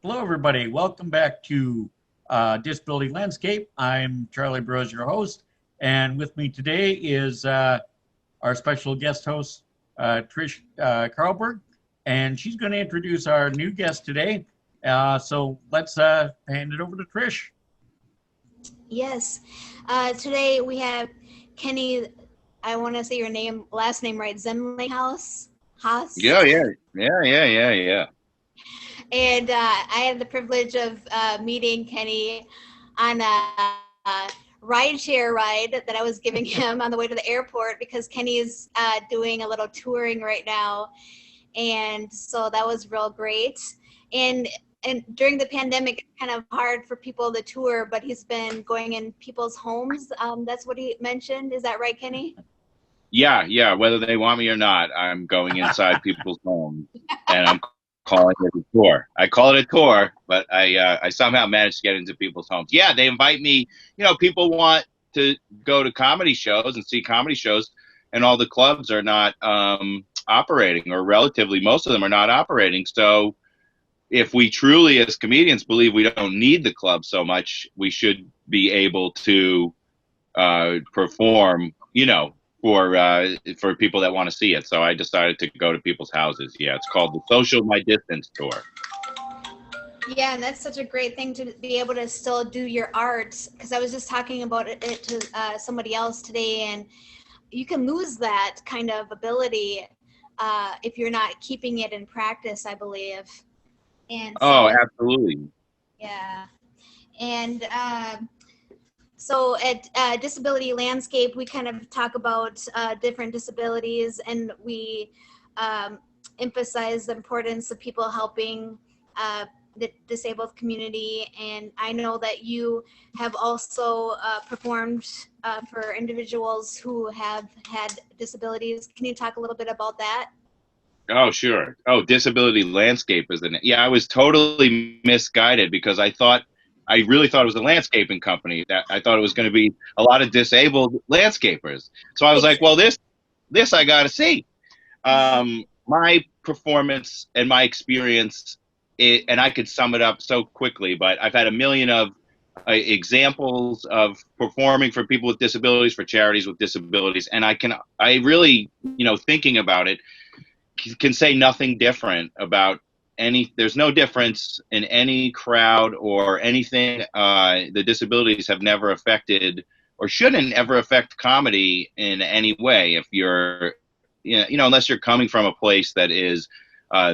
Hello, everybody. Welcome back to Disability Landscape. I'm Charlie Bros, your host, and with me today is our special guest host, Trish Carlberg, and she's going to introduce our new guest today. So let's hand it over to Trish. Yes. Today we have Kenny, I want to say your last name right, Zimlinghaus. Yeah. And I had the privilege of meeting Kenny on a rideshare ride that I was giving him on the way to the airport because Kenny's doing a little touring right now. And so that was real great. And during the pandemic, it's kind of hard for people to tour, but he's been going in people's homes. That's what he mentioned. Is that right, Kenny? Yeah. Whether they want me or not, I'm going inside people's homes, and I'm calling it a tour. I call it a tour, but I somehow managed to get into people's homes. Yeah, they invite me. You know, people want to go to comedy shows and see comedy shows, and all the clubs are not operating, or relatively most of them are not operating. So if we truly, as comedians, believe we don't need the club so much, we should be able to perform, for people that want to see it. So I decided to go to people's houses. Yeah, it's called the Social My Distance Tour. Yeah, and that's such a great thing to be able to still do your art, because I was just talking about it to somebody else today, and you can lose that kind of ability if you're not keeping it in practice, I believe. And so, absolutely. Yeah. And so at Disability Landscape, we kind of talk about different disabilities, and we emphasize the importance of people helping the disabled community. And I know that you have also performed for individuals who have had disabilities. Can you talk a little bit about that? Oh, sure. Oh, Disability Landscape, isn't it? Yeah, I was totally misguided because I really thought it was a landscaping company. That I thought it was going to be a lot of disabled landscapers. So I was like, well, this I got to see. My performance and my experience, and I could sum it up so quickly, but I've had a million of examples of performing for people with disabilities, for charities with disabilities, and I really, thinking about it, can say nothing different about there's no difference in any crowd or anything. The disabilities have never affected, or shouldn't ever affect, comedy in any way. If you're, unless you're coming from a place that is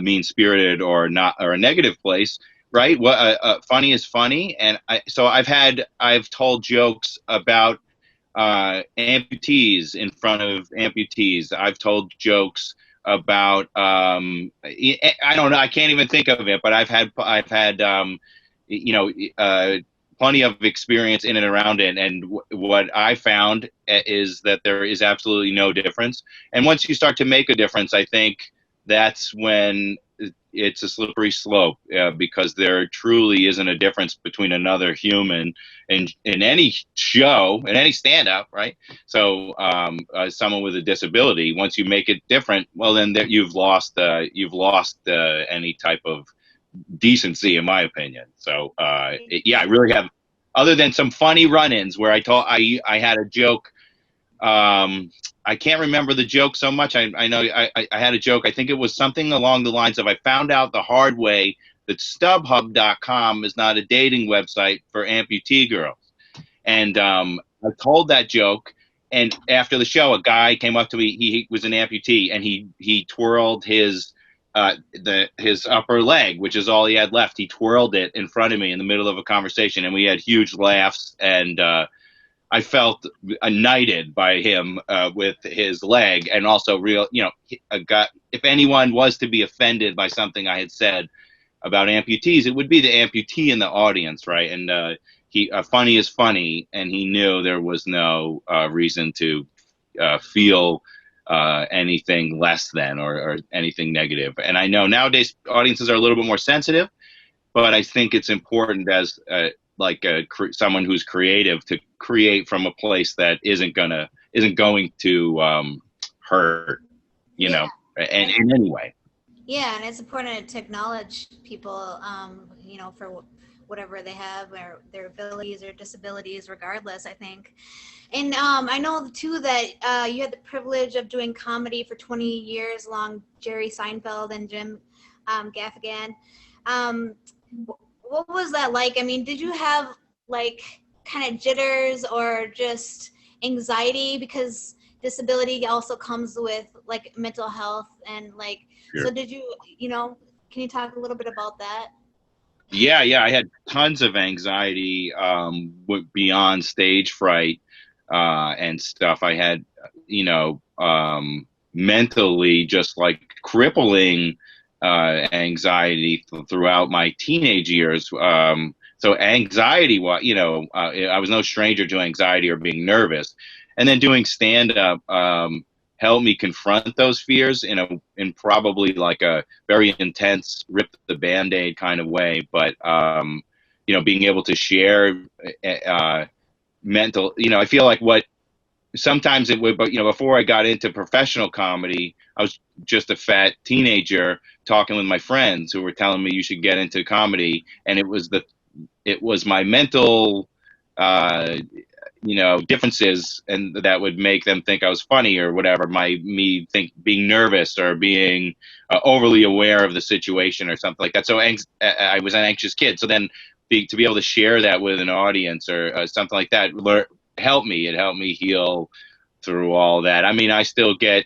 mean spirited or not, or a negative place, right? What funny is funny. And I've told jokes about amputees in front of amputees. I've told jokes about I don't know, I can't even think of it, but I've had plenty of experience in and around it, and what I found is that there is absolutely no difference. And once you start to make a difference, I think that's when it's a slippery slope, because there truly isn't a difference between another human in any show, in any stand-up, right? So someone with a disability, once you make it different, well, then you've lost any type of decency, in my opinion. So I really have, other than some funny run-ins where I had a joke. I can't remember the joke so much. I know I had a joke. I think it was something along the lines of, I found out the hard way that StubHub.com is not a dating website for amputee girls. And I told that joke, and after the show, a guy came up to me. He was an amputee, and he twirled his upper leg, which is all he had left. He twirled it in front of me in the middle of a conversation, and we had huge laughs, and I felt knighted by him with his leg, and also if anyone was to be offended by something I had said about amputees, it would be the amputee in the audience, right? And funny is funny, and he knew there was no reason to feel anything less than, or anything negative. And I know nowadays audiences are a little bit more sensitive, but I think it's important as someone who's creative to create from a place that isn't going to hurt, and in any way. Yeah, and it's important to acknowledge people, for whatever they have or their abilities or disabilities, regardless, I think. And I know too that you had the privilege of doing comedy for 20 years along Jerry Seinfeld and Jim Gaffigan. What was that like? I mean, did you have like kind of jitters or just anxiety, because disability also comes with like mental health and like, Sure. so did you, can you talk a little bit about that? Yeah, I had tons of anxiety beyond stage fright and stuff. I had, mentally just like crippling anxiety throughout my teenage years. So anxiety, I was no stranger to anxiety or being nervous. And then doing stand up helped me confront those fears in probably like a very intense rip the Band-Aid kind of way. But being able to share mental, I feel like what sometimes it would, but before I got into professional comedy, I was just a fat teenager talking with my friends who were telling me you should get into comedy, and it was my mental differences and that would make them think I was funny or whatever. Being nervous or being overly aware of the situation or something like that. So I was an anxious kid. So then to be able to share that with an audience or something like that helped me. It helped me heal through all that. I mean, I still get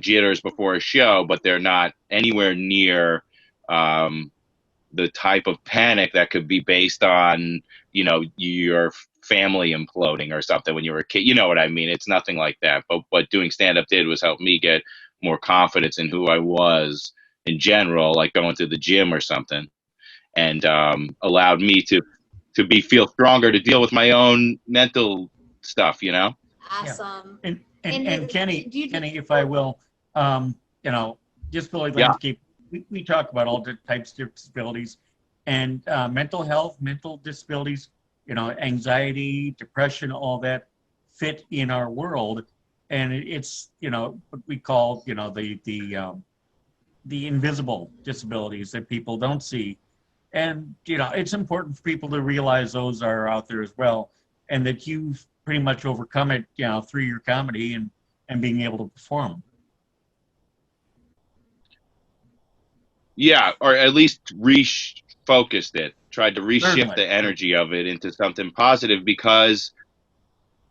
jitters before a show, but they're not anywhere near the type of panic that could be based on, your family imploding or something when you were a kid. You know what I mean? It's nothing like that. But what doing stand-up did was help me get more confidence in who I was in general, like going to the gym or something, and allowed me to feel stronger to deal with my own mental stuff, Awesome. Yeah. And Kenny, if I will, disability landscape, we talk about all the types of disabilities and mental health, mental disabilities, anxiety, depression, all that fit in our world. And it's, what we call, the invisible disabilities that people don't see. And, it's important for people to realize those are out there as well, and that you've pretty much overcome it, through your comedy and being able to perform. Yeah, or at least refocused it, tried to reshift Certainly. the energy of it into something positive because,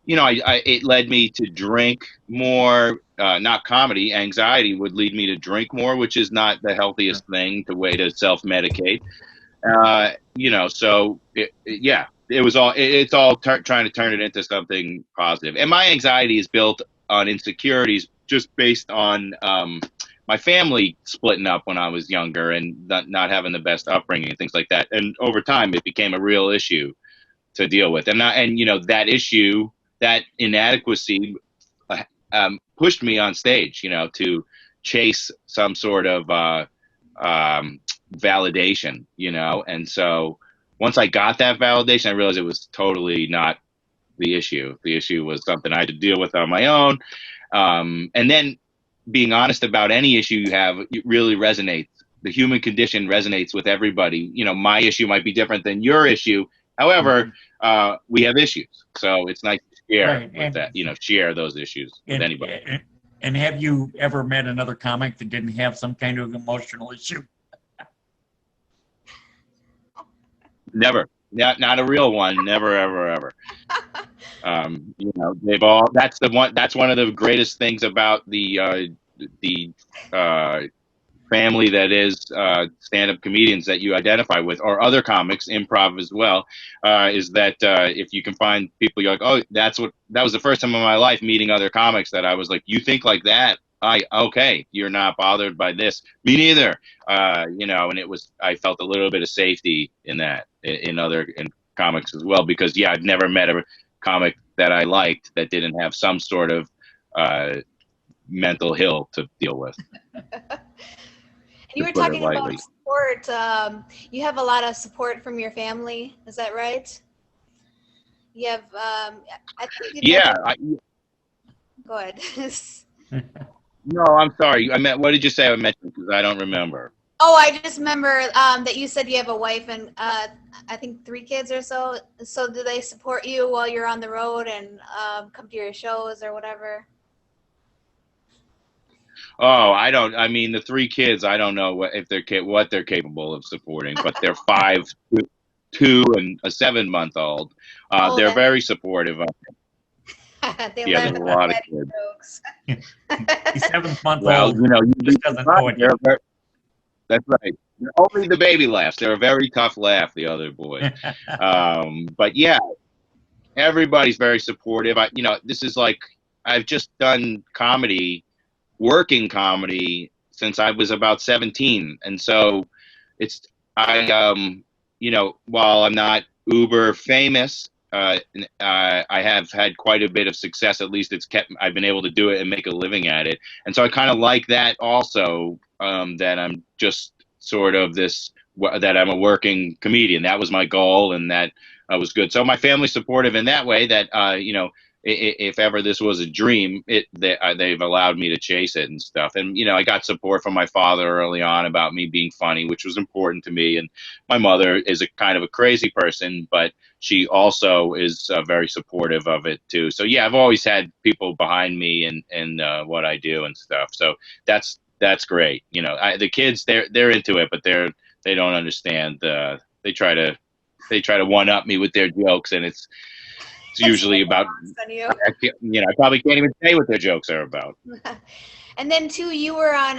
it led me to drink more, not comedy. Anxiety would lead me to drink more, which is not the healthiest thing, the way to self-medicate. So it was all, it's all trying to turn it into something positive. And my anxiety is built on insecurities just based on, my family splitting up when I was younger and not having the best upbringing and things like that. And over time, it became a real issue to deal with. And that issue, that inadequacy, pushed me on stage, to chase some sort of validation, And so once I got that validation, I realized it was totally not the issue. The issue was something I had to deal with on my own. And then being honest about any issue you have, it really resonates. The human condition resonates with everybody. My issue might be different than your issue. However, we have issues. So it's nice to share with that, share those issues with anybody. And have you ever met another comic that didn't have some kind of emotional issue? Never. Not a real one. Never, ever, ever. They've all. That's one of the greatest things about the family that is stand-up comedians that you identify with, or other comics, improv as well. Is that if you can find people, you're like, oh, that was the first time in my life meeting other comics that I was like, you think like that? Okay, you're not bothered by this. Me neither. And I felt a little bit of safety in that, in comics as well, because I'd never met a comic that I liked that didn't have some sort of mental hill to deal with. And you were talking about support. You have a lot of support from your family. Is that right? You have, I think. Go ahead. No, I'm sorry. What did you say I mentioned? Because I don't remember. Oh, I just remember that you said you have a wife and I think 3 kids or so. So do they support you while you're on the road and come to your shows or whatever? Oh, I don't. I mean, the 3 kids. I don't know what they're capable of supporting, but they're 5, 2, and a 7-month-old. Oh, They're very supportive. they Yeah, laugh there's a at lot of daddy kids. jokes. The 7th-month Well, old you know, just doesn't know it yet. that's right. Only the baby laughs. They're a very tough laugh. The other boys. But yeah, everybody's very supportive. This is like I've just done comedy, working comedy since I was about 17, and so it's I while I'm not uber famous, I have had quite a bit of success. At least I've been able to do it and make a living at it, and so I kind of like that also. That I'm just sort of that I'm a working comedian. That was my goal, and that was good. So my family's supportive in that way. That if ever this was a dream, they've allowed me to chase it and stuff. And I got support from my father early on about me being funny, which was important to me. And my mother is a kind of a crazy person, but she also is very supportive of it too. So yeah, I've always had people behind me and what I do and stuff. So that's great. The kids, they're into it, but they don't understand. They try to one up me with their jokes, and it's usually about, I probably can't even say what their jokes are about. And then too, you were on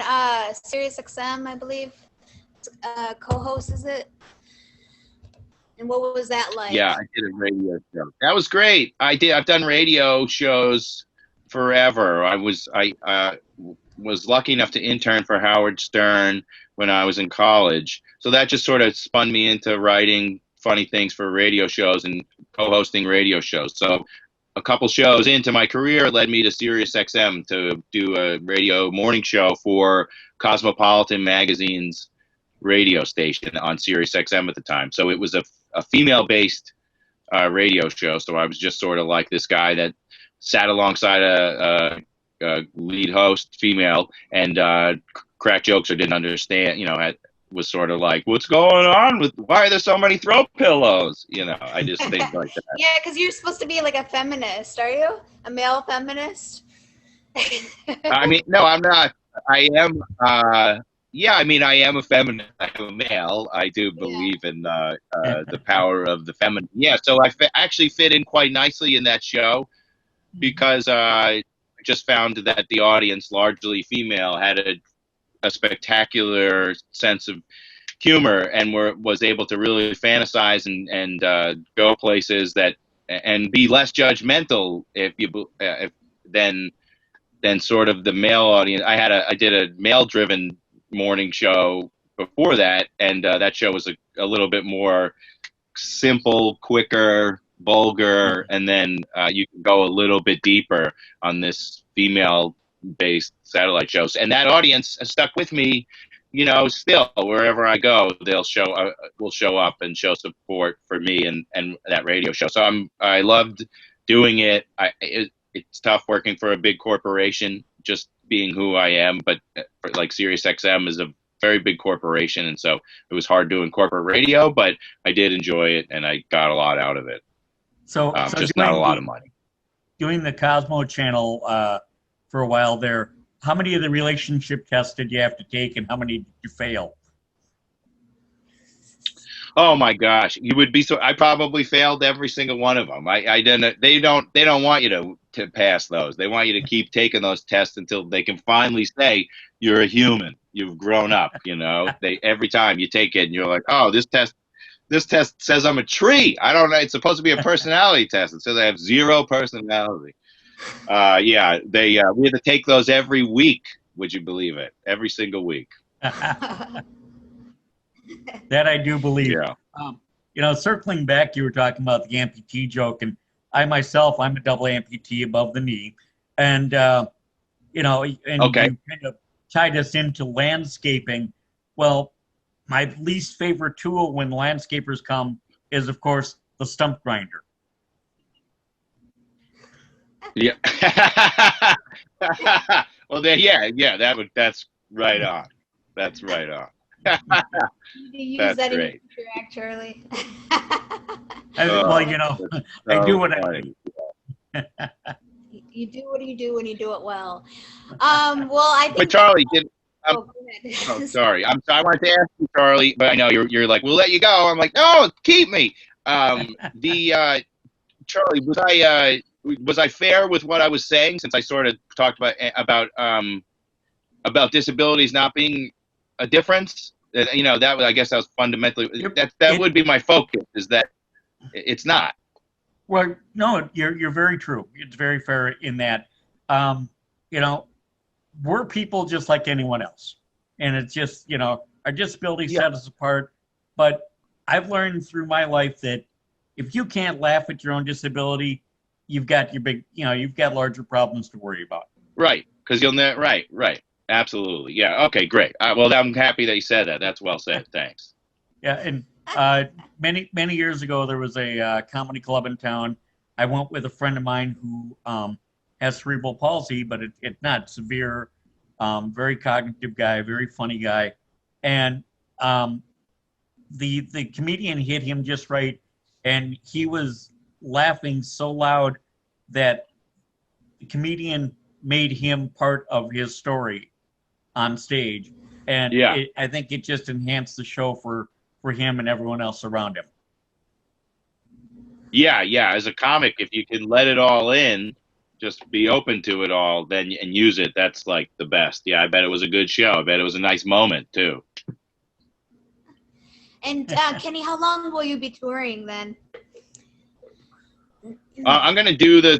Sirius XM, I believe. Co-host, is it? And what was that like? Yeah, I did a radio show. That was great. I've done radio shows forever. I was lucky enough to intern for Howard Stern when I was in college. So that just sort of spun me into writing funny things for radio shows and co-hosting radio shows. So a couple shows into my career led me to Sirius XM to do a radio morning show for Cosmopolitan Magazine's radio station on Sirius XM at the time. So it was a female-based radio show. So I was just sort of like this guy that sat alongside a lead host, female, and cracked jokes or didn't understand, was sort of like, what's going on why are there so many throw pillows? I just think like that. Yeah, because you're supposed to be like a feminist, are you? A male feminist? I mean, no, I'm not. I am, I am a feminist. I'm a male. I do believe in the power of the feminine. Yeah, so I actually fit in quite nicely in that show because I just found that the audience, largely female, had a spectacular sense of humor and was able to really fantasize and go places and be less judgmental than sort of the male audience. I did a male driven morning show before that, and that show was a little bit more simple, quicker, vulgar, and then you can go a little bit deeper on this female-based satellite shows. And that audience stuck with me, still wherever I go, will show up and show support for me and that radio show. So I loved doing it. It's tough working for a big corporation, just being who I am, but like Sirius XM is a very big corporation, and so it was hard doing corporate radio, but I did enjoy it and I got a lot out of it. So just not a lot of money. Doing the Cosmo channel for a while there, how many of the relationship tests did you have to take, and how many did you fail? Oh my gosh, you would be so. I probably failed every single one of them. I didn't. They don't want you to pass those. They want you to keep taking those tests until they can finally say you're a human. You've grown up. Every time you take it, and you're like, oh, this test says I'm a tree. I don't know. It's supposed to be a personality test. It says I have 0 personality. We had to take those every week. Would you believe it? Every single week. That I do believe. Yeah. Circling back, you were talking about the amputee joke, and I myself, I'm a double amputee above the knee, and okay. You kind of tied us into landscaping. Well, my least favorite tool when landscapers come is, of course, the stump grinder. Yeah. Well, then, that's right on. That's right on. You use That's that in your great. future act, Charlie. Well, you know, That's I do so what I funny. do. You do what you do when you do it well. Well, I But think. Charlie, Oh, go ahead. oh, sorry. I wanted to ask you, Charlie, but I know you're like, we'll let you go. I'm like, no, keep me. Charlie, was I fair with what I was saying, since I sort of talked about disabilities not being a difference? You know, that was, I guess that was fundamentally, that would be my focus, is that it's not. Well, no, you're very true. It's very fair in that, you know, we're people just like anyone else, and it's just, you know, our disability Yeah. set us apart. But I've learned through my life that if you can't laugh at your own disability, you've got you've got larger problems to worry about. Right, because you'll never. Right, absolutely. Yeah. Okay, great. Well, I'm happy that you said that. That's well said. Thanks. Yeah, and many years ago, there was a comedy club in town. I went with a friend of mine who has cerebral palsy, but it's not severe. Very cognitive guy, very funny guy, and the comedian hit him just right, and he was laughing so loud that the comedian made him part of his story on stage, and Yeah. I think it just enhanced the show for him and everyone else around him. Yeah. As a comic, if you can let it all in, just be open to it all, then and use it. That's like the best. Yeah, I bet it was a good show. I bet it was a nice moment too. And Kenny, how long will you be touring then? I'm gonna do this.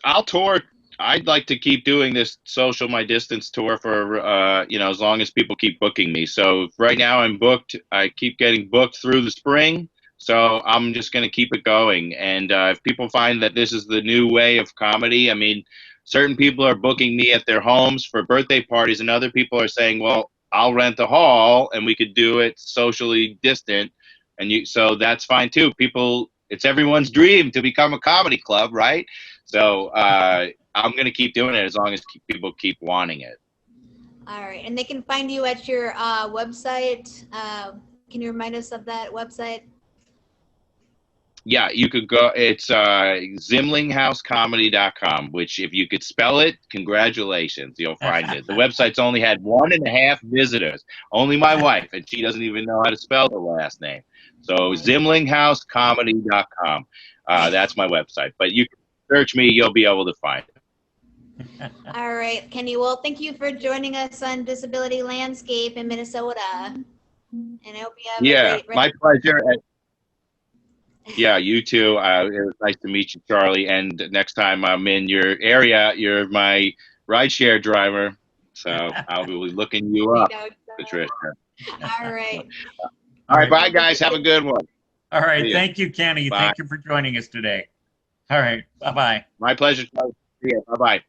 I'll tour. I'd like to keep doing this social my distance tour for as long as people keep booking me. So right now I'm booked. I keep getting booked through the spring. So I'm just going to keep it going. And if people find that this is the new way of comedy, I mean, certain people are booking me at their homes for birthday parties, and other people are saying, well, I'll rent a hall and we could do it socially distant. So that's fine too. It's everyone's dream to become a comedy club, right? So I'm going to keep doing it as long as people keep wanting it. All right, and they can find you at your website. Can you remind us of that website? Yeah, you could go. It's Zimlinghauscomedy.com, which if you could spell it, congratulations, you'll find it. The website's only had 1.5 visitors, only my wife, and she doesn't even know how to spell the last name. So Zimlinghauscomedy.com. That's my website. But you can search me, you'll be able to find it. All right, Kenny. Well, thank you for joining us on Disability Landscape in Minnesota. And I hope you have a great my pleasure. Yeah, you too. It was nice to meet you, Charlie. And next time I'm in your area, you're my rideshare driver. So I'll be looking you up, Tricia. All right. All right, bye, guys. Have a good one. All right. Thank you, Kenny. Bye. Thank you for joining us today. All right. Bye-bye. My pleasure, Charlie. See you. Bye-bye.